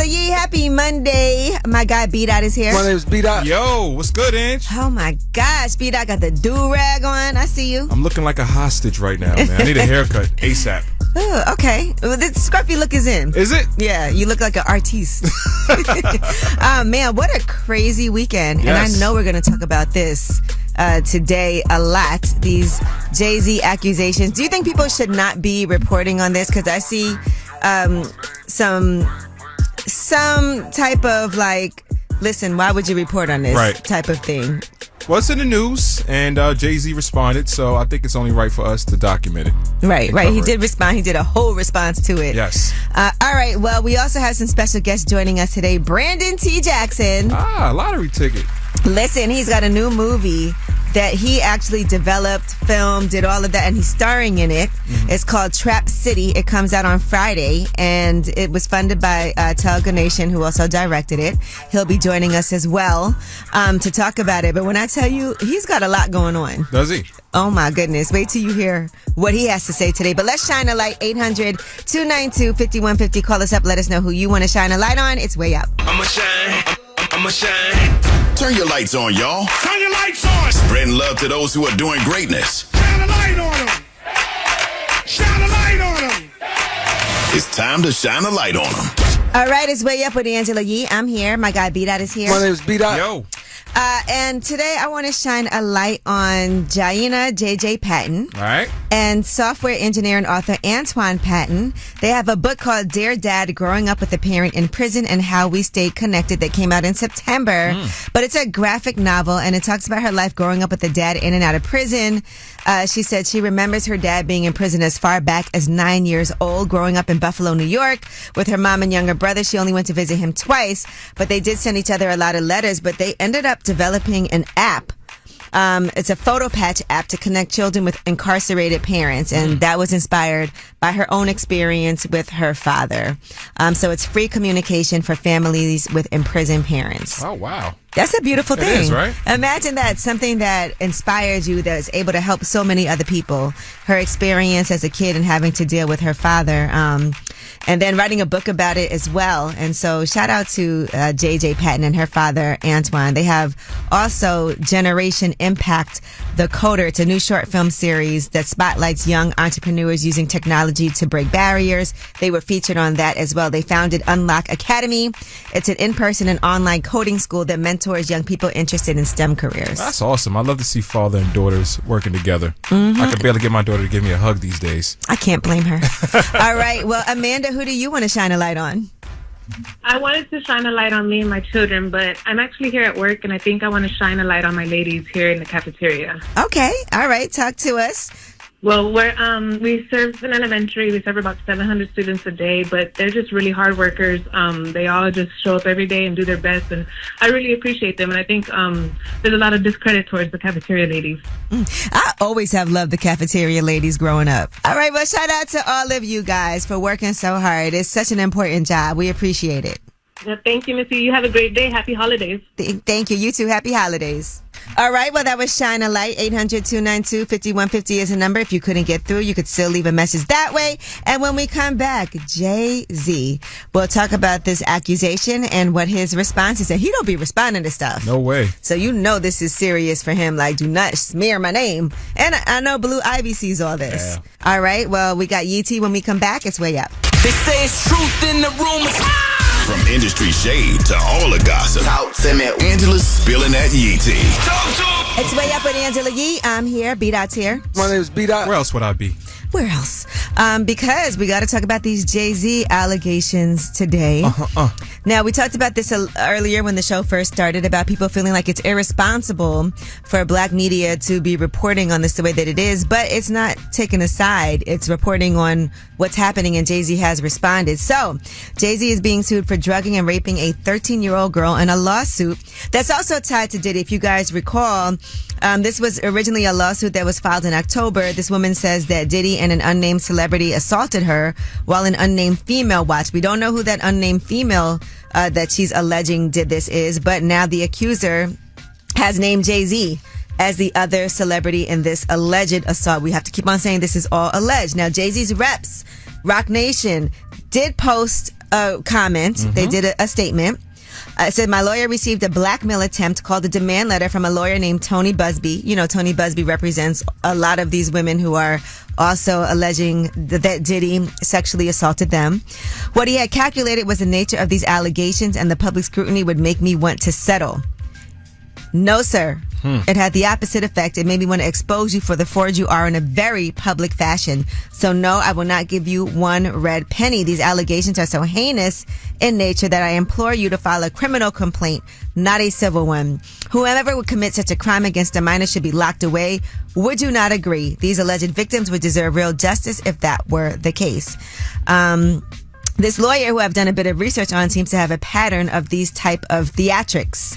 Angela Yee. Happy Monday. My guy B-Dot is here. My name is B-Dot. Yo, what's good, Ange? Oh my gosh, B-Dot got the do-rag on. I see you. I'm looking like a hostage right now, man. I need a haircut ASAP. Oh, okay. Well, the scruffy look is in. Is it? Yeah, you look like an artiste. Man, what a crazy weekend. Yes. And I know we're going to talk about this today a lot, these Jay-Z accusations. Do you think people should not be reporting on this? Because I see some type of like, listen, why would you report on this type of thing? Well, it's in the news, and Jay-Z responded, so I think it's only right for us to document it. Right. He did respond. He did a whole response to it. Yes. All right. Well, we also have some special guests joining us today. Brandon T. Jackson. Lottery ticket. Listen, he's got a new movie that he actually developed, filmed, did all of that, and he's starring in it. Mm-hmm. It's called Trap City. It comes out on Friday, and it was funded by Telga Nation, who also directed it. He'll be joining us as well to talk about it. But when I tell you, he's got a lot going on. Does he? Oh, my goodness. Wait till you hear what he has to say today. But let's shine a light. 800-292-5150. Call us up. Let us know who you want to shine a light on. It's Way Up. I'ma shine. Turn your lights on, y'all. Turn your lights on. Spreading love to those who are doing greatness. Shine a light on them. Shine a light on them. It's time to shine a light on them. All right, it's Way Up with Angela Yee. I'm here. My guy B-Dot is here. My name is B-Dot. Yo. And today I want to shine a light on Jaina J.J. Patton. All right. And software engineer and author Antoine Patton. They have a book called Dear Dad, Growing Up with a Parent in Prison and How We Stayed Connected that came out in September. But it's a graphic novel, and it talks about her life growing up with a dad in and out of prison. She said she remembers her dad being in prison as far back as 9 years old, growing up in Buffalo, New York with her mom and younger brother. She only went to visit him twice, but they did send each other a lot of letters, but they ended up developing an app. It's a photo patch app to connect children with incarcerated parents, and that was inspired by her own experience with her father. So it's free communication for families with imprisoned parents. Oh, wow. That's a beautiful thing. It is, right? Imagine that, something that inspires you, that is able to help so many other people. Her experience as a kid and having to deal with her father, and then writing a book about it as well. And so shout out to J.J. Patton and her father, Antoine. They have also Generation Impact, The Coder. It's a new short film series that spotlights young entrepreneurs using technology to break barriers. They were featured on that as well. They founded Unlock Academy. It's an in-person and online coding school that mentors young people interested in STEM careers. That's awesome. I love to see father and daughters working together. I can barely get my daughter to give me a hug these days. I can't blame her. All right. Well, Amanda, who do you want to shine a light on? I wanted to shine a light on me and my children, but I'm actually here at work, and I think I want to shine a light on my ladies here in the cafeteria. Okay. All right. Talk to us. Well, we serve an elementary. We serve about 700 students a day, but they're just really hard workers. They all just show up every day and do their best, and I really appreciate them. And I think there's a lot of discredit towards the cafeteria ladies. I always have loved the cafeteria ladies growing up. All right, well, shout out to all of you guys for working so hard. It's such an important job. We appreciate it. Thank you, Missy. You have a great day. Happy holidays. Thank you. You too. Happy holidays. All right. Well, that was Shine a Light. 800-292-5150 is the number. If you couldn't get through, you could still leave a message that way. And when we come back, Jay-Z will talk about this accusation and what his response is. And he don't be responding to stuff. No way. So you know this is serious for him. Like, do not smear my name. And I know Blue Ivy sees all this. Yeah. All right. Well, we got Yee-T when we come back. It's Way Up. They say it's truth in the rumors. From industry shade to all the gossip, Angela's spilling that Yee tea. It's Way Up with Angela Yee. I'm here. B-Dot's here. My name is B-Dot. Where else would I be? Where else? Because we got to talk about these Jay-Z allegations today. Now, we talked about this earlier when the show first started, about people feeling like it's irresponsible for black media to be reporting on this the way that it is, but it's not taking a side. It's reporting on what's happening, and Jay-Z has responded. So, Jay-Z is being sued for drugging and raping a 13-year-old girl in a lawsuit that's also tied to Diddy. If you guys recall, this was originally a lawsuit that was filed in October. This woman says that Diddy and an unnamed celebrity assaulted her while an unnamed female watched. We don't know who that unnamed female that she's alleging did this is, but now the accuser has named Jay-Z as the other celebrity in this alleged assault. We have to keep on saying this is all alleged. Now, Jay-Z's reps, Rock Nation, did post a comment. They did a statement. It said, my lawyer received a blackmail attempt called a demand letter from a lawyer named Tony Busby. You know, Tony Busby represents a lot of these women who are also alleging that Diddy sexually assaulted them. What he had calculated was the nature of these allegations and the public scrutiny would make me want to settle. No, sir. It had the opposite effect. It made me want to expose you for the forge you are in a very public fashion. So no, I will not give you one red penny. These allegations are so heinous in nature that I implore you to file a criminal complaint, not a civil one. Whoever would commit such a crime against a minor should be locked away. Would you not agree? These alleged victims would deserve real justice if that were the case. This lawyer, who I've done a bit of research on, seems to have a pattern of these type of theatrics.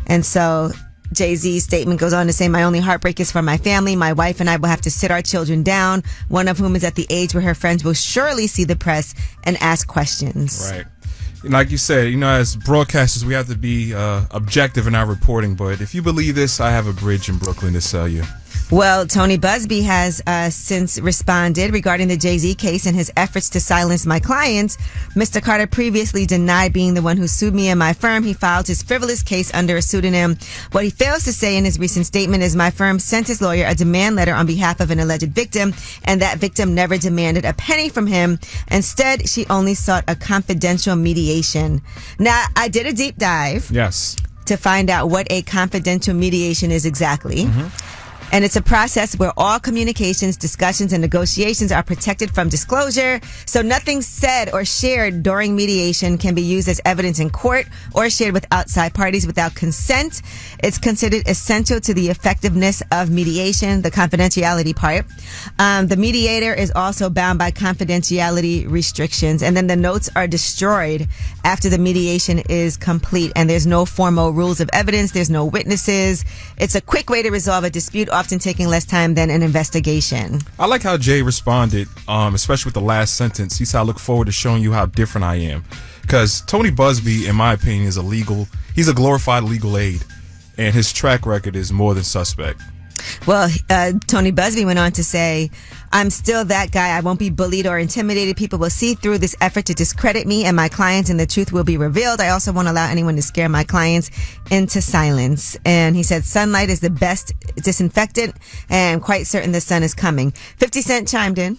And so Jay-Z's statement goes on to say, my only heartbreak is for my family. My wife and I will have to sit our children down, one of whom is at the age where her friends will surely see the press and ask questions. Right. Like you said, as broadcasters, we have to be objective in our reporting. But if you believe this, I have a bridge in Brooklyn to sell you. Well, Tony Busby has since responded regarding the Jay-Z case and his efforts to silence my clients. Mr. Carter previously denied being the one who sued me and my firm. He filed his frivolous case under a pseudonym. What he fails to say in his recent statement is my firm sent his lawyer a demand letter on behalf of an alleged victim, and that victim never demanded a penny from him. Instead, she only sought a confidential mediation. Now, I did a deep dive. Yes. To find out what a confidential mediation is exactly. And it's a process where all communications, discussions, and negotiations are protected from disclosure. So nothing said or shared during mediation can be used as evidence in court or shared with outside parties without consent. It's considered essential to the effectiveness of mediation, the confidentiality part. The mediator is also bound by confidentiality restrictions. And then the notes are destroyed after the mediation is complete. And there's no formal rules of evidence. There's no witnesses. It's a quick way to resolve a dispute, often taking less time than an investigation. I like how Jay responded, especially with the last sentence. He said, I look forward to showing you how different I am. Because Tony Busby, in my opinion, he's a glorified legal aid. And his track record is more than suspect. Well, Tony Busby went on to say, I'm still that guy. I won't be bullied or intimidated. People will see through this effort to discredit me and my clients, and the truth will be revealed. I also won't allow anyone to scare my clients into silence. And he said, sunlight is the best disinfectant, and I'm quite certain the sun is coming. 50 Cent chimed in.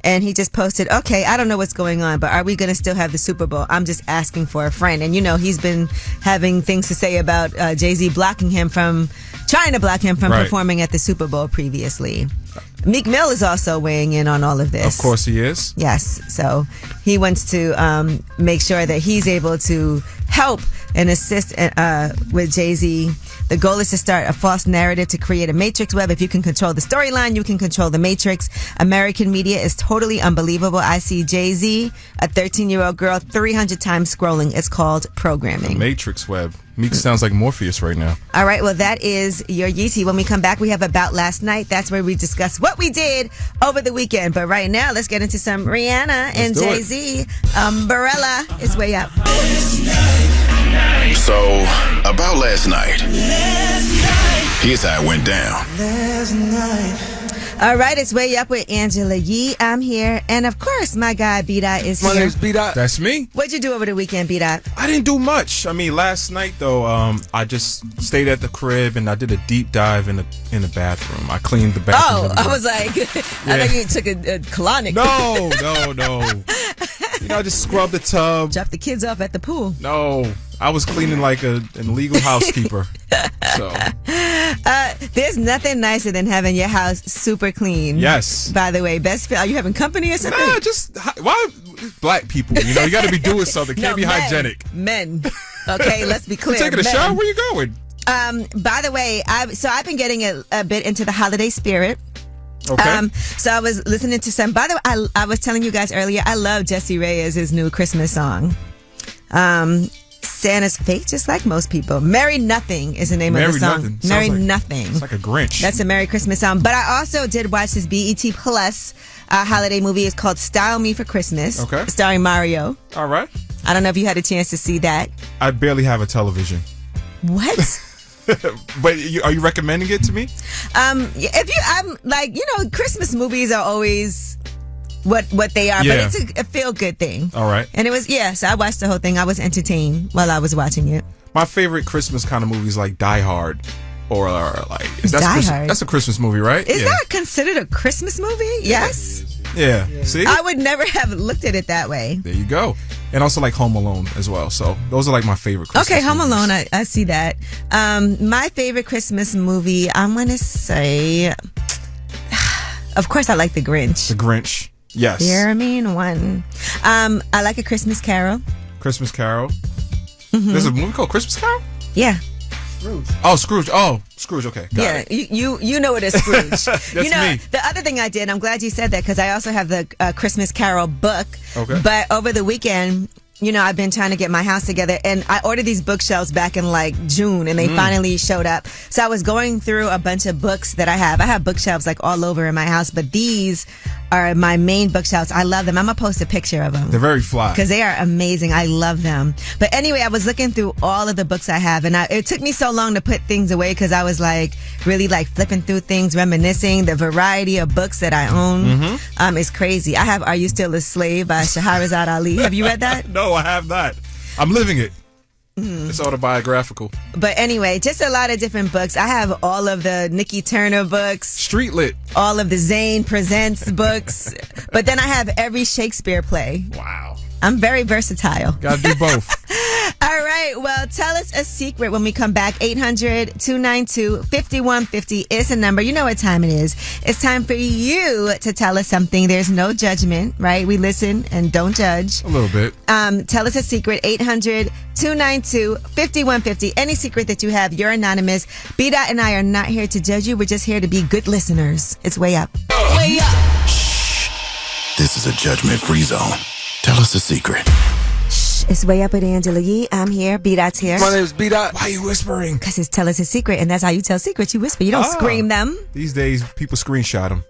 And he just posted, okay, I don't know what's going on, but are we going to still have the Super Bowl? I'm just asking for a friend. And, he's been having things to say about Jay-Z trying to block him from performing at the Super Bowl previously. Meek Mill is also weighing in on all of this. Of course he is. Yes. So he wants to make sure that he's able to help and assist with Jay-Z. The goal is to start a false narrative to create a matrix web. If you can control the storyline, you can control the matrix. American media is totally unbelievable. I see Jay-Z, a 13-year-old girl, 300 times scrolling. It's called programming. The matrix web. Meek sounds like Morpheus right now. All right, well, that is your Yeezy. When we come back, we have About Last Night. That's where we discuss what we did over the weekend. But right now, let's get into some Rihanna and Jay-Z. Umbrella is way up. So, about last night. Here's how it went down. All right, it's Way Up with Angela Yee. I'm here. And of course, my guy B-Dot is here. My name's B-Dot. That's me. What'd you do over the weekend, B-Dot? I didn't do much. I mean, last night, though, I just stayed at the crib and I did a deep dive in the bathroom. I cleaned the bathroom. Oh, I was like, I thought you took a colonic. No. I just scrubbed the tub. Drop the kids off at the pool. No, I was cleaning like an illegal housekeeper. So there's nothing nicer than having your house super clean. Yes. By the way, are you having company or something? Nah, why black people? You got to be doing something. Can't be hygienic. Men. Okay, let's be clear. You taking a shower? Where you going? By the way, I've been getting a bit into the holiday spirit. Okay. So I was listening to some. By the way, I was telling you guys earlier, I love Jesse Reyes' new Christmas song. Santa's fake, just like most people. Merry Nothing is the name of the song. Merry Nothing. It's like a Grinch. That's a Merry Christmas song. But I also did watch this BET Plus holiday movie. It's called Style Me for Christmas. Okay. Starring Mario. All right. I don't know if you had a chance to see that. I barely have a television. What? But are you recommending it to me? Christmas movies are always what they are, Yeah. but it's a feel good thing. All right. And it was, so I watched the whole thing. I was entertained while I was watching it. My favorite Christmas kind of movies like Die Hard or like Die Hard. That's a Christmas movie, right? Is that considered a Christmas movie? Yes. Yeah. See? I would never have looked at it that way. There you go. And also like Home Alone as well. So those are like my favorite Christmas Okay, Home movies. Alone, I see that. My favorite Christmas movie, I'm going to say, of course, I like The Grinch. The Grinch. Yes. You're mean one. I like A Christmas Carol. Christmas Carol. There's a movie called Christmas Carol? Yeah. Oh, Scrooge. Oh, Scrooge. Okay. Got it. You know it as Scrooge. That's me. The other thing I did, I'm glad you said that because I also have the Christmas Carol book. Okay. But over the weekend, I've been trying to get my house together, and I ordered these bookshelves back in like June, and they finally showed up. So I was going through a bunch of books that I have. I have bookshelves like all over in my house, but these are my main bookshelves. I love them. I'm gonna post a picture of them. They're very fly. Because they are amazing. I love them. But anyway, I was looking through all of the books I have, and it took me so long to put things away because I was like really like flipping through things, reminiscing. The variety of books that I own is crazy. I have Are You Still a Slave by Shahrazad Ali. Have you read that? No, I have not. I'm living it. It's autobiographical. But anyway, just a lot of different books. I have all of the Nikki Turner books, Street lit. all of the Zane Presents books, but then I have every Shakespeare play. Wow. I'm very versatile. Gotta do both. All right. Well, tell us a secret when we come back. 800-292-5150 is the number. You know what time it is. It's time for you to tell us something. There's no judgment, right? We listen and don't judge. A little bit. Tell us a secret. 800-292-5150. Any secret that you have, you're anonymous. B-Dot and I are not here to judge you. We're just here to be good listeners. It's Way Up. Way up. This is a judgment-free zone. Tell us a secret. It's Way Up with Angela Yee. I'm here. B-Dot's here. My name's B-Dot. Why are you whispering? Because it's Tell Us a Secret, and that's how you tell secrets. You whisper. You don't scream them. These days, people screenshot them.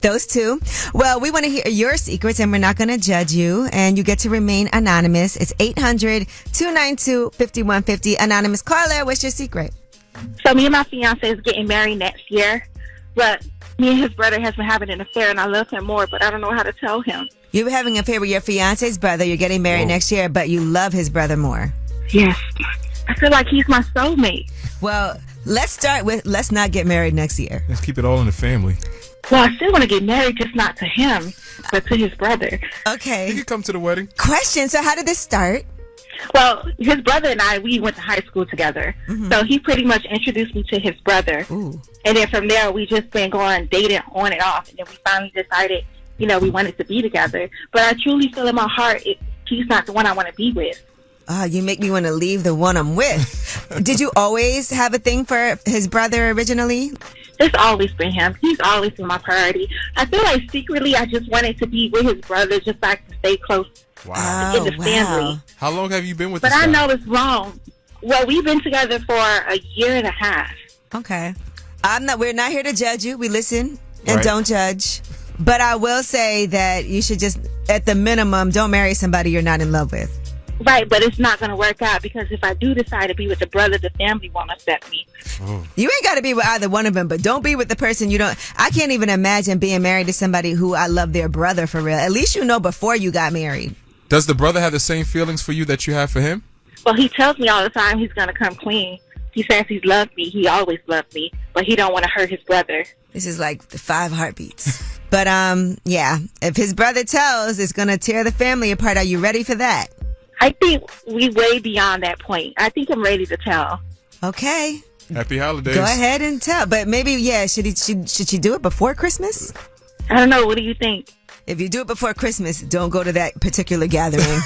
Those two. Well, we want to hear your secrets, and we're not going to judge you, and you get to remain anonymous. It's 800-292-5150. Anonymous caller, what's your secret? So me and my fiance is getting married next year, but me and his brother has been having an affair, and I love him more, but I don't know how to tell him. You're having an affair with your fiance's brother. You're getting married next year, but you love his brother more. Yes. I feel like he's my soulmate. Well, let's start with let's not get married next year. Let's keep it all in the family. Well, I still want to get married, just not to him, but to his brother. You Okay. can come to the wedding. Question. So how did this start? Well, his brother and I, we went to high school together. So he pretty much introduced me to his brother. Ooh. And then from there, we just been going dating on and off. And then we finally decided, we wanted to be together. But I truly feel in my heart, he's not the one I want to be with. Oh, you make me want to leave the one I'm with. Did you always have a thing for his brother originally? It's always been him. He's always been my priority. I feel like secretly I just wanted to be with his brother, just like to stay close Wow. in the family. How long have you been with But this I guy? know it's wrong. Well, we've been together for a year and a half. Okay. We're not here to judge you. We listen and Right. don't judge. But I will say that you should just, at the minimum, don't marry somebody you're not in love with. Right, but it's not going to work out because if I do decide to be with the brother, the family won't accept me. You ain't got to be with either one of them, but don't be with the person you don't. I can't even imagine being married to somebody who I love their brother for real. At least you know before you got married. Does the brother have the same feelings for you that you have for him? Well, he tells me all the time he's going to come clean. He says he's loved me. He always loved me, but he don't want to hurt his brother. This is like the 5 heartbeats. But yeah, if his brother tells, it's going to tear the family apart. Are you ready for that? I think we way beyond that point. I think I'm ready to tell. Okay. Happy holidays. Go ahead and tell. But maybe, yeah, should she do it before Christmas? I don't know. What do you think? If you do it before Christmas, don't go to that particular gathering.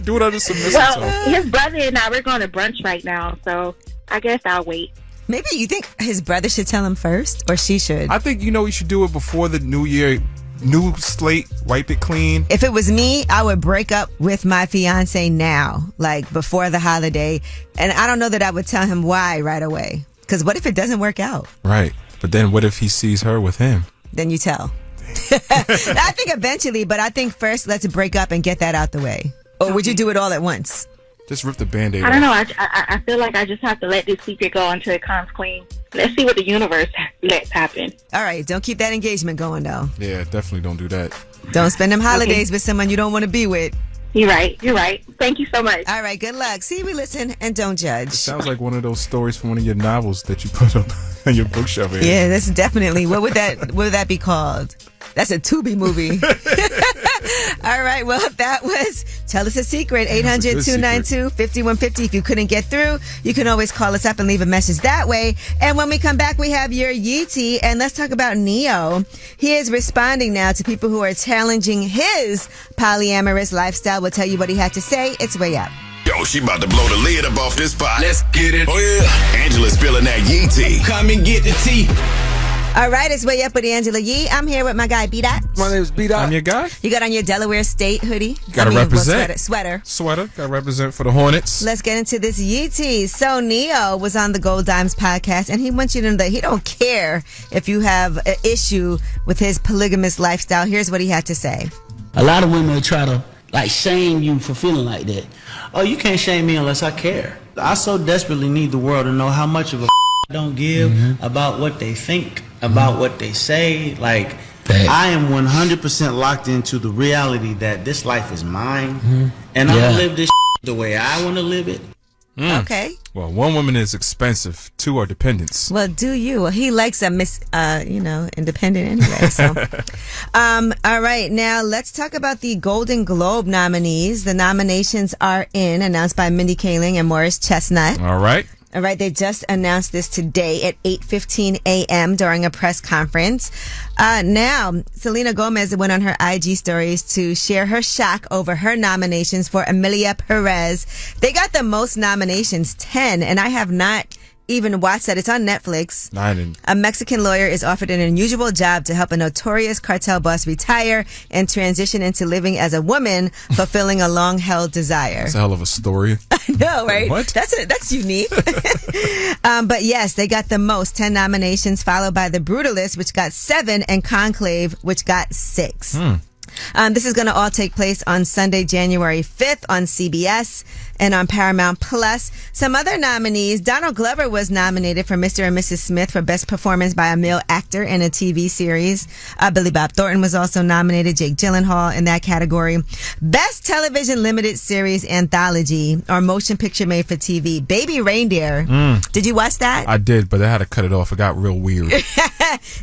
Do it under some Well, mistletoe. his brother and I, we're going to brunch right now, so I guess I'll wait. Maybe you think his brother should tell him first, or she should? I think, you should do it before the new year. New slate, wipe it clean. If it was me, I would break up with my fiance now, like before the holiday. And I don't know that I would tell him why right away. Because what if it doesn't work out? Right. But then what if he sees her with him? Then you tell. I think eventually, but I think first let's break up and get that out the way. Or would you do it all at once? Just rip the Band-Aid I don't off. know. I feel like I just have to let this secret go until it comes clean. Let's see what the universe lets happen. All right, don't keep that engagement going, though. Yeah, definitely don't do that. Don't spend them holidays with someone you don't want to be with. You're right. Thank you so much. All right, good luck. See, we listen and don't judge. Sounds like one of those stories from one of your novels that you put up on your bookshelf area. Yeah, that's definitely. What would that be called? That's a Tubi movie. All right, well, that was Tell Us a Secret, 800-292-5150. If you couldn't get through, you can always call us up and leave a message that way. And when we come back, we have your Yeetie, and let's talk about Neo. He is responding now to people who are challenging his polyamorous lifestyle. We'll tell you what he had to say. It's way up. Yo, she about to blow the lid up off this pot. Let's get it. Oh, yeah. Angela spilling that yee tea. Come and get the tea. All right, it's Way Up with Angela Yee. I'm here with my guy, B-Dot. My name's B-Dot. I'm your guy. You got on your Delaware State hoodie. Gotta represent. Sweater. Gotta represent for the Hornets. Let's get into this Yeetie. So Neo was on the Gold Dimes podcast, and he wants you to know that he don't care if you have an issue with his polygamous lifestyle. Here's what he had to say. A lot of women try to shame you for feeling like that. Oh, you can't shame me unless I care. I so desperately need the world to know how much of a don't give about what they think, about what they say. Like, I am 100% locked into the reality that this life is mine, and I live this the way I want to live it. Okay. Well, one woman is expensive. Two are dependents. Well, do you? Well, he likes a independent anyway. So, all right. Now let's talk about the Golden Globe nominees. The nominations are announced by Mindy Kaling and Morris Chestnut. All right. All right, they just announced this today at 8:15 a.m. during a press conference. Now, Selena Gomez went on her IG stories to share her shock over her nominations for Emilia Perez. They got the most nominations, 10, and I have not even watched that. It's on Netflix. I didn't. A Mexican lawyer is offered an unusual job to help a notorious cartel boss retire and transition into living as a woman, fulfilling a long-held desire. That's a hell of a story. I know, right? What? That's unique. But yes, they got the most, 10 nominations, followed by The Brutalist, which got 7, and Conclave, which got 6. This is going to all take place on Sunday, January 5th on CBS and on Paramount Plus. Some other nominees. Donald Glover was nominated for Mr. and Mrs. Smith for Best Performance by a Male Actor in a TV Series. Billy Bob Thornton was also nominated. Jake Gyllenhaal in that category. Best Television Limited Series Anthology or Motion Picture Made for TV. Baby Reindeer. Did you watch that? I did, but I had to cut it off. It got real weird. And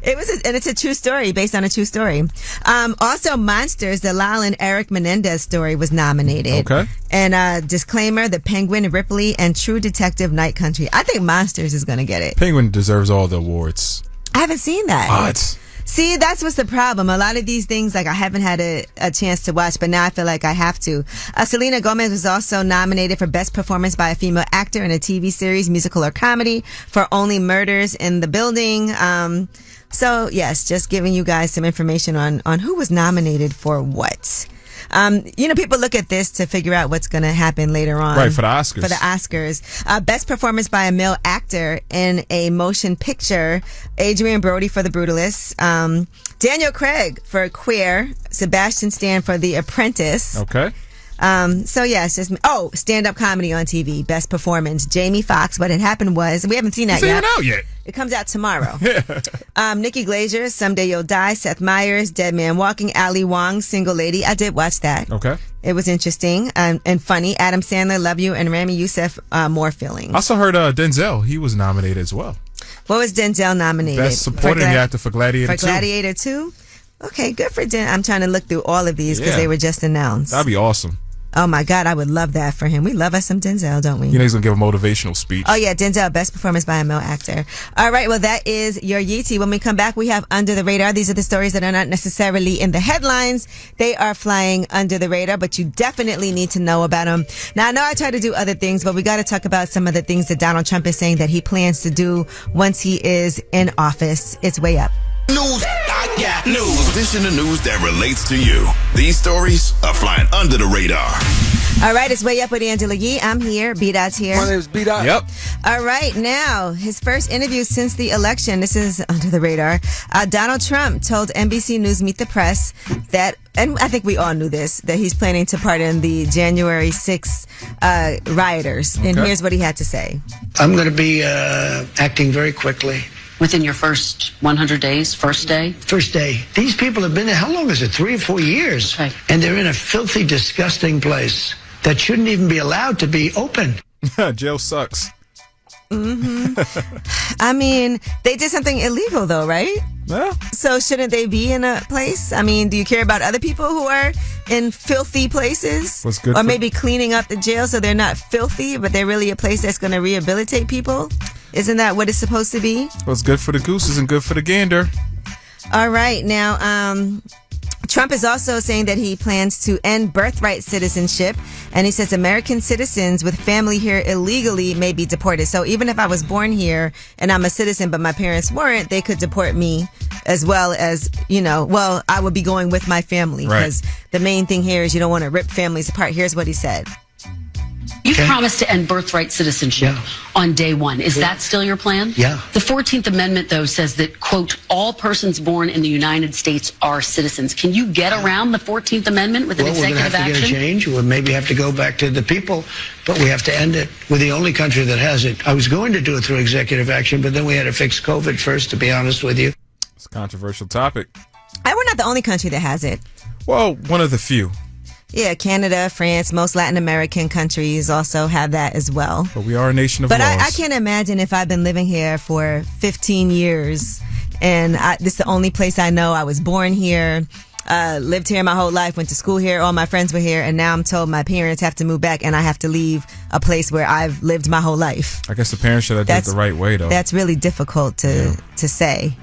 it's a true story, based on a true story. Also, Monsters, the Lyle and Eric Menendez story was nominated. Okay. And Disclaimer, The Penguin, Ripley, and True Detective Night Country. I think Monsters is going to get it. Penguin deserves all the awards. I haven't seen that. What? See, that's what's the problem. A lot of these things, I haven't had a chance to watch, but now I feel like I have to. Selena Gomez was also nominated for Best Performance by a Female Actor in a TV Series, Musical, or Comedy for Only Murders in the Building. So, yes, just giving you guys some information on who was nominated for what. People look at this to figure out what's going to happen later on. Right, for the Oscars. For the Oscars. Best Performance by a Male Actor in a Motion Picture, Adrian Brody for The Brutalist, Daniel Craig for Queer, Sebastian Stan for The Apprentice. Okay. Stand-up comedy on TV, Best Performance, Jamie Foxx. What had happened was, we haven't seen that yet. It's not out yet. It comes out tomorrow. Nikki Glaser, Someday You'll Die, Seth Meyers, Dead Man Walking, Ali Wong, Single Lady. I did watch that. Okay. It was interesting and funny. Adam Sandler, Love You, and Rami Youssef, More Feelings. I also heard Denzel. He was nominated as well. What was Denzel nominated? Best Supporting Actor for Gladiator 2. For Gladiator 2? Okay, good for Den. I'm trying to look through all of these because they were just announced. That'd be awesome. Oh my God, I would love that for him. We love us some Denzel, don't we? You know he's going to give a motivational speech. Oh yeah, Denzel, Best Performance by a Male Actor. All right, well that is your Yeetie. When we come back, we have Under the Radar. These are the stories that are not necessarily in the headlines. They are flying under the radar, but you definitely need to know about them. Now I know I try to do other things, but we got to talk about some of the things that Donald Trump is saying that he plans to do once he is in office. It's way up. News. I got news. This in the news that relates to you. These stories are flying under the radar. All right, it's Way Up with Angela Yee. I'm here. B-Dot's here. My name is B-Dot. Yep. All right, now, his first interview since the election. This is under the radar. Donald Trump told NBC News Meet the Press that, and I think we all knew this, that he's planning to pardon the January 6th rioters. And here's what he had to say. I'm going to be acting very quickly. Within your first 100 days, first day? First day. These people have been there, how long is it? 3 or 4 years? Right. And they're in a filthy, disgusting place that shouldn't even be allowed to be open. Jail sucks. I mean, they did something illegal, though, right? Yeah. So shouldn't they be in a place? I mean, do you care about other people who are in filthy places? What's good or for- maybe cleaning up the jail so they're not filthy, but they're really a place that's going to rehabilitate people? Isn't that what it's supposed to be? What's good for the goose isn't good for the gander. All right. Now, Trump is also saying that he plans to end birthright citizenship. And he says American citizens with family here illegally may be deported. So even if I was born here and I'm a citizen, but my parents weren't, they could deport me as well as, well, I would be going with my family. Right. Because the main thing here is you don't want to rip families apart. Here's what he said. You promised to end birthright citizenship on day one. Is that still your plan? Yeah. The 14th Amendment, though, says that, quote, all persons born in the United States are citizens. Can you get around the 14th Amendment with an Well, we're going to executive have to get a action? change. We'll maybe have to go back to the people, but we have to end it. We're the only country that has it. I was going to do it through executive action, but then we had to fix COVID first, to be honest with you. It's a controversial topic. And we're not the only country that has it. Well, one of the few. Yeah, Canada, France, most Latin American countries also have that as well. But we are a nation of But laws. I can't imagine if I've been living here for 15 years and this is the only place I know. I was born here, lived here my whole life, went to school here, all my friends were here, and now I'm told my parents have to move back and I have to leave a place where I've lived my whole life. I guess the parents should have did it the right way, though. That's really difficult to say,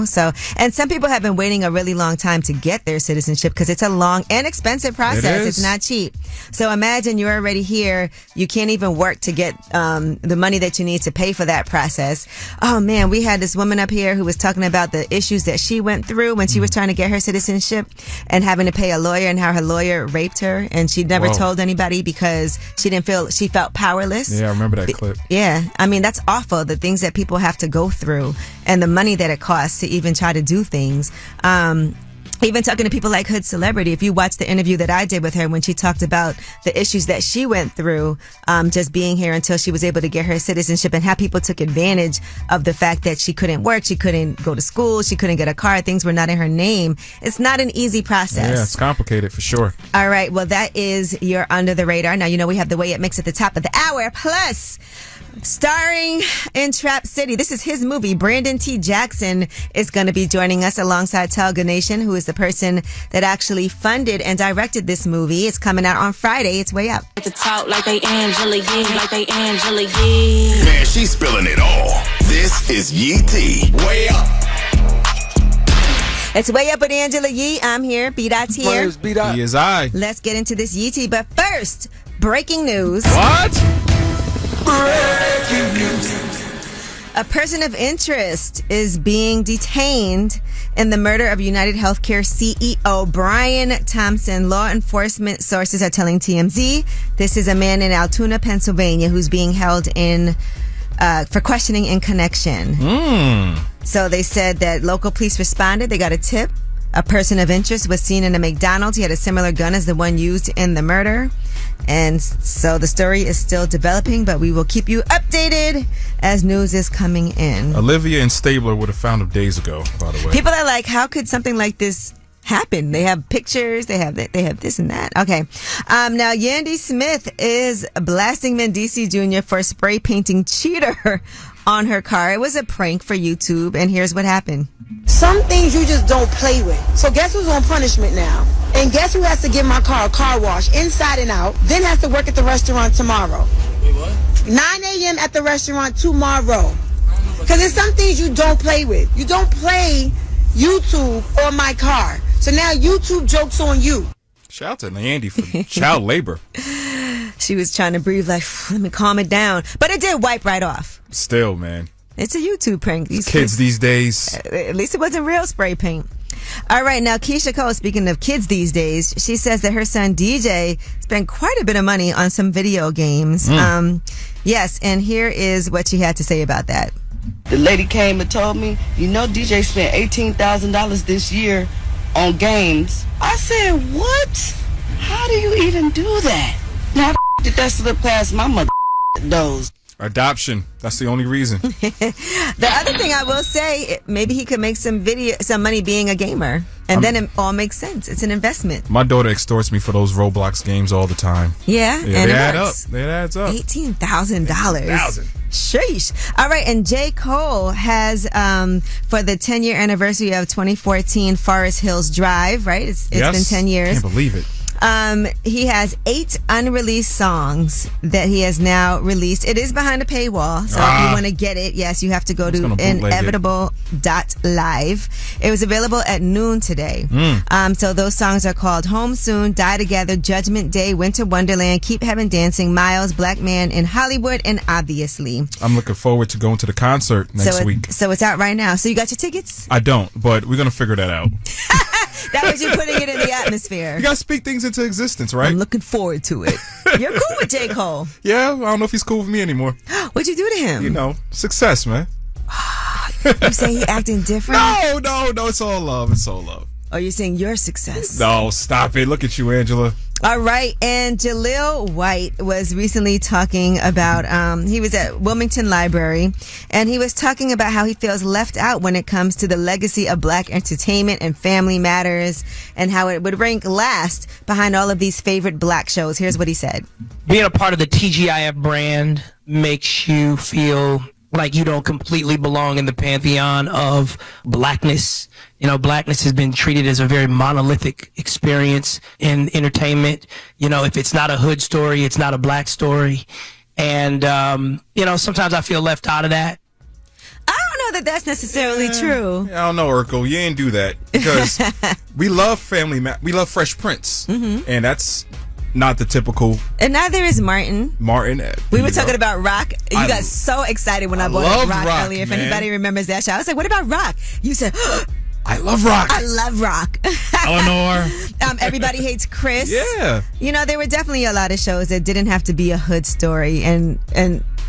So, and some people have been waiting a really long time to get their citizenship because it's a long and expensive process. It is. It's not cheap. So imagine you're already here. You can't even work to get the money that you need to pay for that process. Oh man, we had this woman up here who was talking about the issues that she went through when she was trying to get her citizenship and having to pay a lawyer and how her lawyer raped her and she never told anybody because she felt powerless. Yeah, I remember that clip. Yeah, I mean, that's awful, the things that people have to go through and the money that it costs to even try to do things. Even talking to people like Hood Celebrity, if you watch the interview that I did with her when she talked about the issues that she went through just being here until she was able to get her citizenship and how people took advantage of the fact that she couldn't work, she couldn't go to school, she couldn't get a car, things were not in her name. It's not an easy process. Yeah, it's complicated for sure. All right, well, that is your Under the Radar. Now, we have the Way It Mix at the top of the hour, plus starring in Trap City. This is his movie. Brandon T. Jackson is going to be joining us alongside Telga Nation, who is the person that actually funded and directed this movie. It's coming out on Friday. It's Way Up. To talk like they Angela Yee, like they Angela Yee. Man, she's spilling it all. This is Yee T. Way up. It's Way Up with Angela Yee. I'm here. B-Dot's My name here. is B-Dot. He is I. Let's get into this Yee T. But first, breaking news. What? A person of interest is being detained in the murder of United Healthcare CEO Brian Thompson. Law enforcement sources are telling TMZ this is a man in Altoona, Pennsylvania, who's being held in for questioning in connection. So they said that local police responded. They got a tip. A person of interest was seen in a McDonald's. He had a similar gun as the one used in the murder. And so the story is still developing, but we will keep you updated as news is coming in. Olivia and Stabler would have found him days ago, by the way. People are like, how could something like this happen? They have pictures, they have this and that. Okay. Now Yandy Smith is blasting Mendici Jr. for spray painting cheater on her car. It was a prank for YouTube, and here's what happened. Some things you just don't play with. So guess who's on punishment now? And guess who has to give my car a car wash inside and out, then has to work at the restaurant tomorrow? Wait, what? 9 a.m. at the restaurant tomorrow. Because there's some things you don't play with. You don't play YouTube or my car. So now YouTube jokes on you. Shout out to Andy for child labor. She was trying to breathe like, let me calm it down. But it did wipe right off. Still, man. It's a YouTube prank. These kids these days. At least it wasn't real spray paint. All right, now Keisha Cole, speaking of kids these days, she says that her son DJ spent quite a bit of money on some video games. Yes, and here is what she had to say about that. The lady came and told me, DJ spent $18,000 this year on games. I said, what? How do you even do that? Now, did that slip past my mother nose? Adoption. That's the only reason. The other thing I will say, maybe he could make some money being a gamer. And then it all makes sense. It's an investment. My daughter extorts me for those Roblox games all the time. Yeah, and they add up. It adds up. $18,000. Sheesh. All right, and J. Cole has, for the 10-year anniversary of 2014 Forest Hills Drive, right? It's been 10 years. Can't believe it. He has 8 unreleased songs that he has now released. It is behind a paywall, so if you want to get it, yes, you have to go to inevitable.live. It was available at noon today. So those songs are called Home Soon, Die Together, Judgment Day, Winter Wonderland, Keep Heaven Dancing, Miles, Black Man in Hollywood, and Obviously. I'm looking forward to going to the concert next week. So it's out right now. So you got your tickets? I don't, but we're going to figure that out. That was you putting it in the atmosphere. You got to speak things into existence, right? I'm looking forward to it. You're cool with J. Cole. Yeah, I don't know if he's cool with me anymore. What'd you do to him? Success, man. You say he acting different? No, it's all love. It's all love. Oh, you're saying your success? No, stop it. Look at you, Angela. All right, and Jaleel White was recently talking about, he was at Wilmington Library, and he was talking about how he feels left out when it comes to the legacy of black entertainment and Family Matters, and how it would rank last behind all of these favorite black shows. Here's what he said. Being a part of the TGIF brand makes you feel like you don't completely belong in the pantheon of blackness. Blackness has been treated as a very monolithic experience in entertainment. If it's not a hood story, it's not a black story. And, sometimes I feel left out of that. I don't know that that's necessarily true. I don't know, Urkel. You ain't do that. Because we love we love Fresh Prince. And that's not the typical. And neither is Martin. We were talking about Rock. You got so excited when I brought up Rock earlier. If anybody remembers that show, I was like, what about Rock? You said, I love Rock. I love Rock. Eleanor. Everybody Hates Chris. Yeah. There were definitely a lot of shows that didn't have to be a hood story. And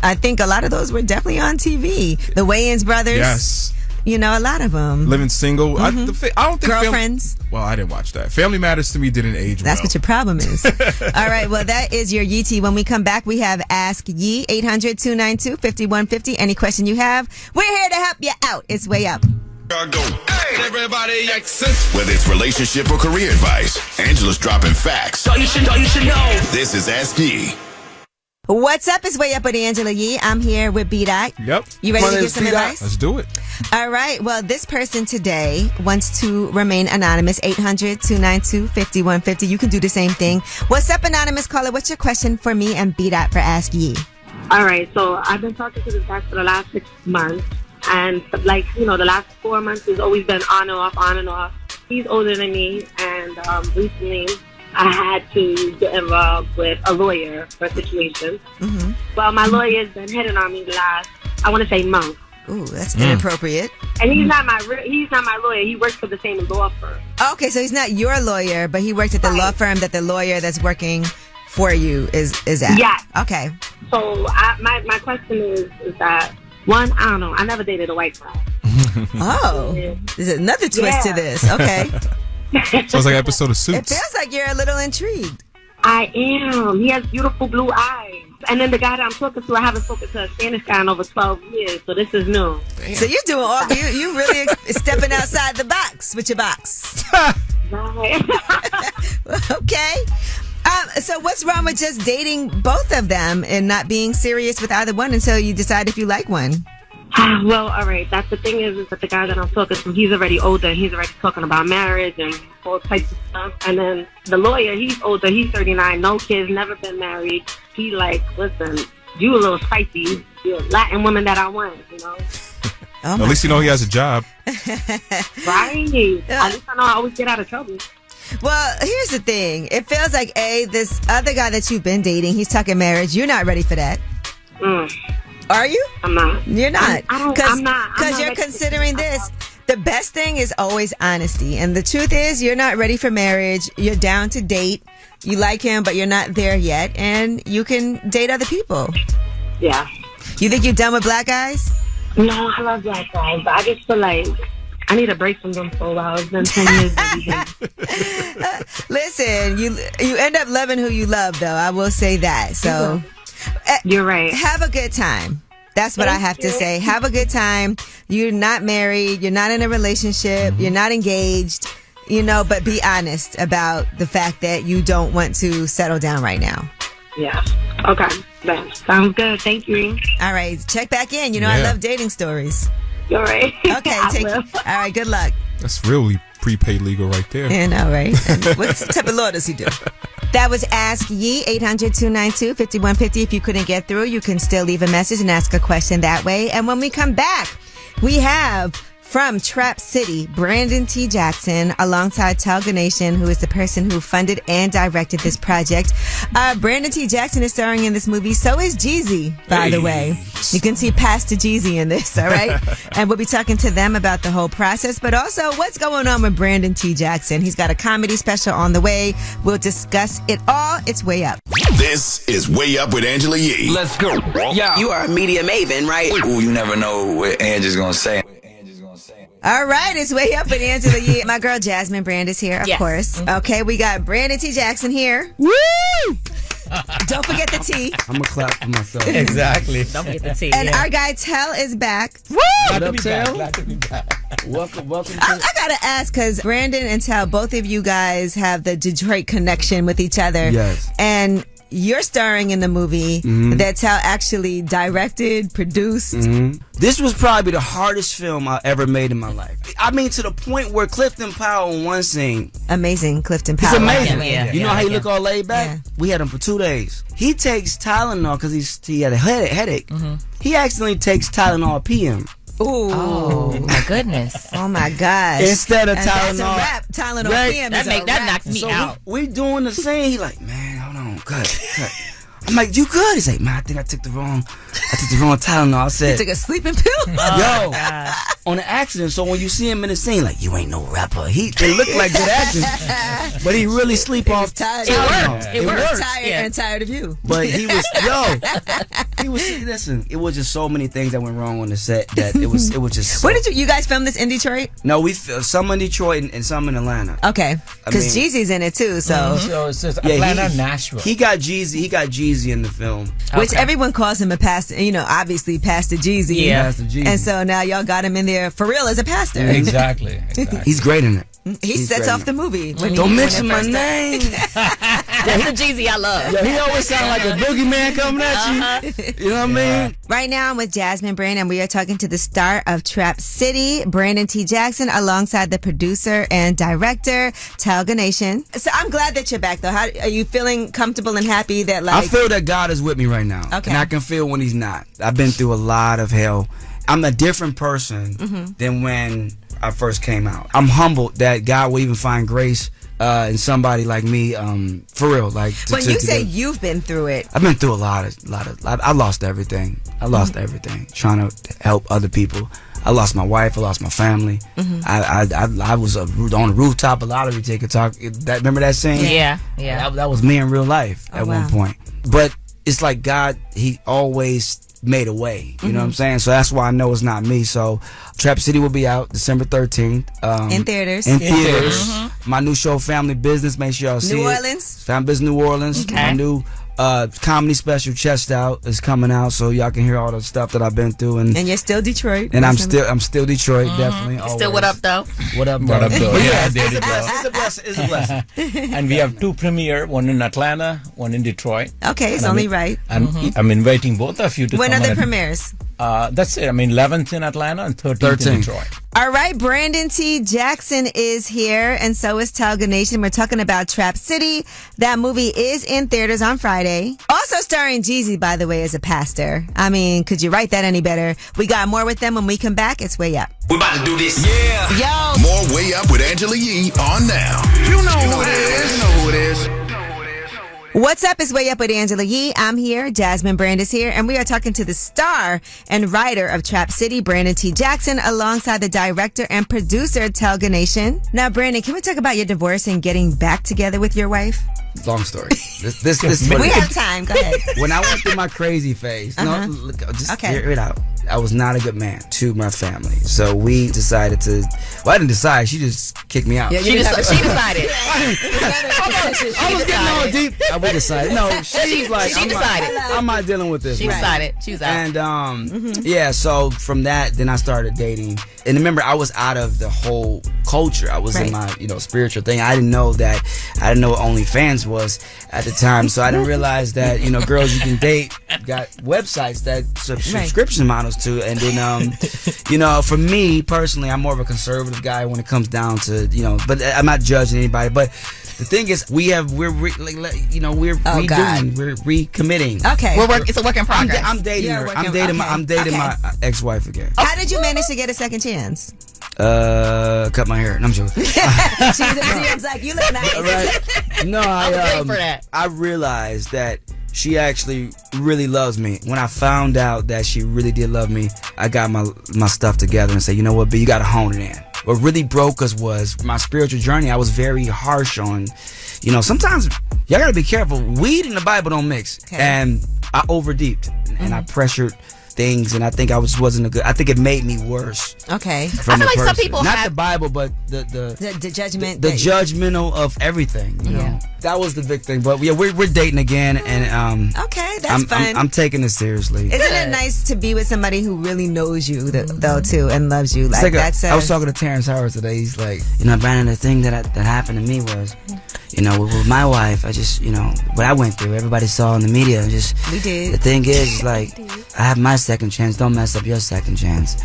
I think a lot of those were definitely on TV. The Wayans brothers. Yes. A lot of them. Living Single. I don't think Girlfriends. Well, I didn't watch that. Family Matters to me didn't age well. That's what your problem is. All right. Well, that is your Yee Tea. When we come back, we have Ask Yee, 800-292-5150. Any question you have, we're here to help you out. It's Way Up. Hey, everybody, whether it's relationship or career advice, Angela's dropping facts. You should know. This is Ask Yee. What's up? It's Way Up with Angela Yee. I'm here with B-Dot. Yep. You ready to give some advice? Let's do it. All right. Well, this person today wants to remain anonymous. 800-292-5150. You can do the same thing. What's up, anonymous caller? What's your question for me and B-Dot for Ask Yee? All right. So I've been talking to this guy for the last 6 months. And the last 4 months has always been on and off. He's older than me. And recently I had to get involved with a lawyer for a situation. Well, my lawyer's been hitting on me the last, I want to say, month. Ooh, that's inappropriate. And he's not my lawyer. He works for the same law firm. Okay, so he's not your lawyer, but he works at the law firm that the lawyer that's working for you is at. Yeah. Okay. So my question is that, one, I don't know. I never dated a white guy. Oh, there's another twist to this. Okay. Sounds like an episode of Suits. It feels like you're a little intrigued. I am. He has beautiful blue eyes. And then the guy that I'm talking to, I haven't spoken to a Spanish guy in over 12 years, so this is new. Damn. So you're doing all you really stepping outside the box with your box. Right. Okay. So what's wrong with just dating both of them and not being serious with either one until you decide if you like one? Well, all right. That's the thing is that the guy that I'm talking to, he's already older. He's already talking about marriage and all types of stuff. And then the lawyer, he's older. He's 39, no kids, never been married. He like, listen, you a little spicy. You're a Latin woman that I want, Oh, at least you know he has a job. Right. At least I know I always get out of trouble. Well, here's the thing. It feels like, this other guy that you've been dating, he's talking marriage. You're not ready for that. Are you? I'm not. You're not? I'm not. Because you're considering this. The best thing is always honesty. And the truth is, you're not ready for marriage. You're down to date. You like him, but you're not there yet. And you can date other people. Yeah. You think you're done with black guys? No, I love black guys, but I just feel like I need a break from them for a while. It's been 10 years. Listen, you end up loving who you love, though. I will say that. So you're right. Have a good time. That's what I have to say. Have a good time. You're not married. You're not in a relationship. You're not engaged. But be honest about the fact that you don't want to settle down right now. Yeah. Okay. That sounds good. Thank you. All right. Check back in. I love dating stories. You're right. Okay. All right. Good luck. That's really prepaid legal right there. Yeah, no, right? What type of law does he do? That was Ask Ye, 800-292-5150. If you couldn't get through, you can still leave a message and ask a question that way. And when we come back, we have from Trap City, Brandon T. Jackson, alongside Talga Nation, who is the person who funded and directed this project. Brandon T. Jackson is starring in this movie. So is Jeezy, by the way. You can see Pastor Jeezy in this, all right? And we'll be talking to them about the whole process, but also what's going on with Brandon T. Jackson. He's got a comedy special on the way. We'll discuss it all. It's Way Up. This is Way Up with Angela Yee. Let's go. Yeah. You are a media maven, right? Ooh, you never know what Angie's gonna say. All right, it's Way Up with Angela Yee. My girl Jasmine Brand is here, of course. Okay, we got Brandon T. Jackson here. Woo! Don't forget the T. I'm going to clap for myself. Exactly. Don't forget the T. And our guy Tell is back. Woo! Glad to be back. Welcome. I got to ask, because Brandon and Tell, both of you guys have the Detroit connection with each other. Yes. And you're starring in the movie that Tell actually directed, produced. This was probably the hardest film I ever made in my life. I mean, to the point where Clifton Powell in one scene. Amazing, Clifton Powell. He's amazing. Yeah. You know how he look all laid back? Yeah. We had him for 2 days. He takes Tylenol because he had a headache. He accidentally takes Tylenol PM. Ooh. Oh, my goodness. Oh, my gosh. Instead of and Tylenol. That's a rap. Tylenol Right. PM That is a rap. knocks me So out. we doing the scene. He like, man, hold on, cut. I'm like, you good? He's like, man, I think I took the wrong Tylenol. I said, You took a sleeping pill? yo, on an accident. So when you see him in the scene, like, you ain't no rapper. It looked like good acting, but he really sleep off Tylenol. It worked. Tired and tired of you. But he was, listen, it was just so many things that went wrong on the set that it was just. Where did you guys film this in Detroit? No, we some in Detroit and some in Atlanta. Okay, because Jeezy's in it too. So, So it's just Atlanta, Nashville. He got Jeezy in the film, which everyone calls him a pastor. Obviously Pastor Jeezy. Yeah. Pastor Jeezy. And so now y'all got him in there for real as a pastor. Exactly. He's great in it. He sets off the movie. Don't mention my name. That's the Jeezy I love. Yo, he always sound like a boogeyman coming at you. You know what I mean? Right now I'm with Jasmine Brand, and we are talking to the star of Trap City, Brandon T. Jackson, alongside the producer and director, Talga Nation. So I'm glad that you're back, though. How are you feeling comfortable and happy that, like... I feel that God is with me right now. Okay. And I can feel when he's not. I've been through a lot of hell. I'm a different person than when I first came out. I'm humbled that God will even find grace in somebody like me, for real. Like, when you say you've been through it, I've been through a lot of. I lost everything. I lost everything trying to help other people. I lost my wife. I lost my family. I was on the rooftop. A lottery ticket talk. Remember that scene? Yeah. That was me in real life at one point. But it's like God. He always made a way. You know what I'm saying? So that's why I know it's not me. So Trap City will be out December 13th. In theaters. In theaters. My new show, Family Business. Make sure y'all see it. New Orleans? Family Business New Orleans. Okay. My new comedy special, Chest Out, is coming out. So y'all can hear all the stuff that I've been through. And you're still Detroit. And I'm still Detroit, definitely. Still what up, though? What up, though? What up, though? Yeah, there you go. It's a blessing. It's a blessing. And we have 2 premiere, one in Atlanta, one in Detroit. Okay, it's only right. And I'm inviting both of you to When come. are the premieres? That's it. 11th in Atlanta and 13th in Detroit. All right, Brandon T. Jackson is here, and so is Talga Nation. We're talking about Trap City. That movie is in theaters on Friday. Also starring Jeezy, by the way, as a pastor. I mean, could you write that any better? We got more with them when we come back. It's Way Up. We're about to do this. Yeah. Yo. More Way Up with Angela Yee on now. You know who it is. You know who it is. What's up? It's Way Up with Angela Yee. I'm here. Jasmine Brand is here. And we are talking to the star and writer of Trap City, Brandon T. Jackson, alongside the director and producer, Telga Nation. Now, Brandon, can we talk about your divorce and getting back together with your wife? Long story. This We have time. Go ahead. When I went through my crazy phase, just hear it out. I was not a good man to my family. So we decided to, well, I didn't decide. She just kicked me out. Yeah, she decided. I was getting all deep. We decided. No, she's like, she decided. I'm not dealing with this. She decided. She was out. And yeah, so from that, then I started dating. And remember, I was out of the whole culture. I was in my, spiritual thing. I didn't know that. I didn't know what OnlyFans was at the time. So I didn't realize that, girls you can date got websites that subscription models to. And then, for me personally, I'm more of a conservative guy when it comes down to, but I'm not judging anybody. But the thing is, we're recommitting. Okay, it's a work in progress. I'm dating her. I'm dating my ex-wife again. How did you manage to get a second chance? Cut my hair. No, I'm joking. She's in DMs like, you look nice. Right. No, I realized that she actually really loves me. When I found out that she really did love me, I got my stuff together and said, you know what, B, you got to hone it in. What really broke us was my spiritual journey. I was very harsh on, sometimes y'all got to be careful. Weed and the Bible don't mix. Okay. And I overdeeped and I pressured things, and I think I wasn't a good. I think it made me worse. Okay, I feel like some people not the Bible, but the judgment, the judgmental of everything. You know, that was the big thing. But yeah, we're dating again, and okay, that's fun. I'm taking it seriously. Isn't it nice to be with somebody who really knows you though too and loves you? Like that's. I was talking to Terrence Howard today. He's like, Brandon, the thing that happened to me was, with my wife, I just, what I went through, everybody saw in the media. We did. The thing is, like, I have my second chance. Don't mess up your second chance.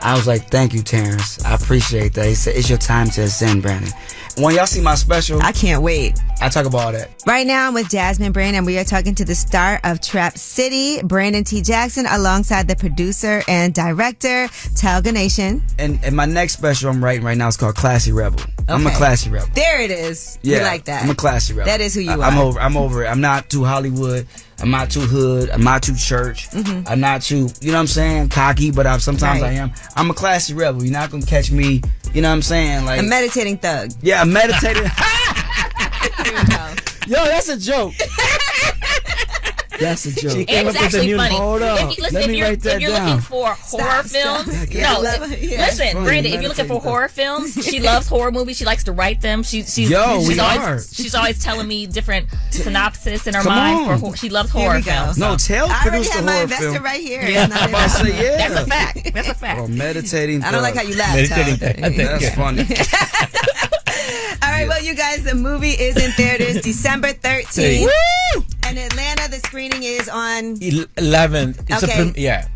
I was like, thank you, Terrence. I appreciate that. He said, it's your time to ascend, Brandon. When y'all see my special, I can't wait. I talk about all that. Right now, I'm with Jasmine Brand, and we are talking to the star of Trap City, Brandon T. Jackson, alongside the producer and director, Telga Nation. And my next special I'm writing right now is called Classy Rebel. Okay. I'm a classy rebel. There it is. Yeah, you like that. I'm a classy rebel. That is who you are. I'm over it. I'm not too Hollywood. I'm not too hood. I'm not too church. I'm not too, cocky, but sometimes I am. I'm a classy rebel. You're not going to catch me, like a meditating thug. Yeah, a meditating. Yo, that's a joke. That's a joke. It's actually funny. Hold on. If you're looking for horror films, listen, Brandon. If you're looking for horror films, she loves horror movies. She likes to write them. She's always telling me different synopsis in her mind. She loves horror films. No, I already have my investor right here. Yeah, that's a fact. That's a fact. Well, meditating. I don't like how you laugh. Meditating. That's funny. All right, well, you guys, the movie is in theaters December 13th. Woo! In Atlanta, the screening is on 11th. It's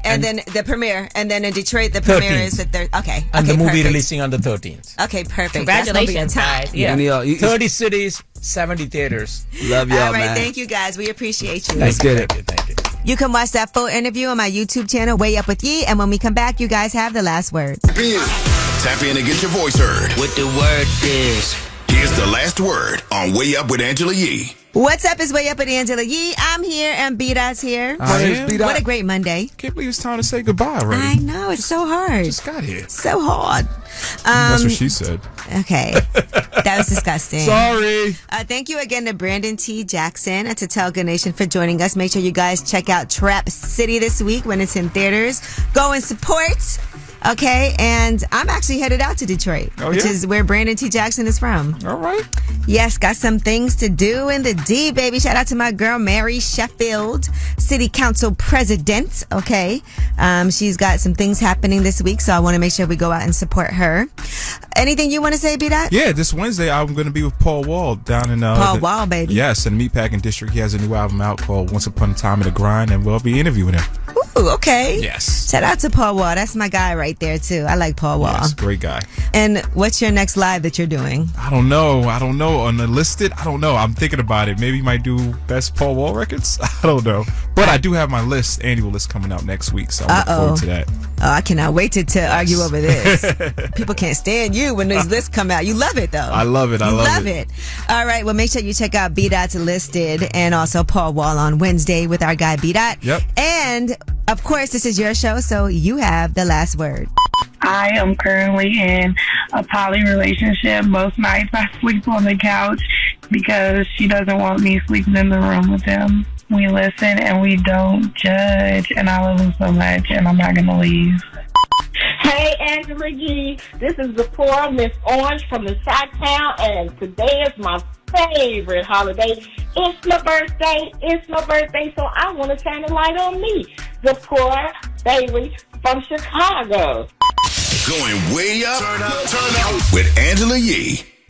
and then the premiere, and then in Detroit, the premiere 13th. is the 3rd. Okay, and the movie perfect. releasing on the 13th. Okay, perfect. Congratulations, guys! Yeah, 30 cities, 70 theaters. Love y'all, all right, man. Thank you, guys. We appreciate you. Let's get it. Thank you. You can watch that full interview on my YouTube channel, Way Up with Yee, and when we come back, you guys have the last word. Tap in and get your voice heard. What the word is. Here's the last word on Way Up with Angela Yee. What's up? It's Way Up with Angela Yee. I'm here and B-Dot's here. What a great Monday. Can't believe it's time to say goodbye already. I know, it's so hard. Just got here. So hard. That's what she said. Okay. That was disgusting. Sorry. Thank you again to Brandon T. Jackson and to Telga Nation for joining us. Make sure you guys check out Trap City this week when it's in theaters. Go and support. Okay, and I'm actually headed out to Detroit, which is where Brandon T. Jackson is from. All right. Yes, got some things to do in the D, baby. Shout out to my girl, Mary Sheffield, City Council President. Okay. She's got some things happening this week, so I want to make sure we go out and support her. Anything you want to say, B-Dot? Yeah, this Wednesday I'm going to be with Paul Wall down in... Paul Wall, baby. Yes, in the Meatpacking District. He has a new album out called Once Upon a Time in the Grind, and we'll be interviewing him. Ooh, okay. Yes. Shout out to Paul Wall. That's my guy right there, too. I like Paul Wall. Yes, great guy. And what's your next live that you're doing? I don't know. Unlisted? I don't know. I'm thinking about it. Maybe might do best Paul Wall records? I don't know. But I do have my annual list coming out next week, so I look forward to that. Oh, I cannot wait to argue over this. People can't stand you when these lists come out. You love it, though. I love it. I love it. All right. Well, make sure you check out B-Dot's Listed and also Paul Wall on Wednesday with our guy B-Dot. Yep. And, of course, this is your show, so you have the last word. I am currently in a poly relationship. Most nights I sleep on the couch because she doesn't want me sleeping in the room with him. We listen and we don't judge, and I love him so much, and I'm not going to leave. Hey, Angela G. This is the poor Miss Orange from the Chi-Town, and today is my favorite holiday. It's my birthday, so I want to shine a light on me. The poor baby from Chicago. Going way up, turn up with Angela Yee.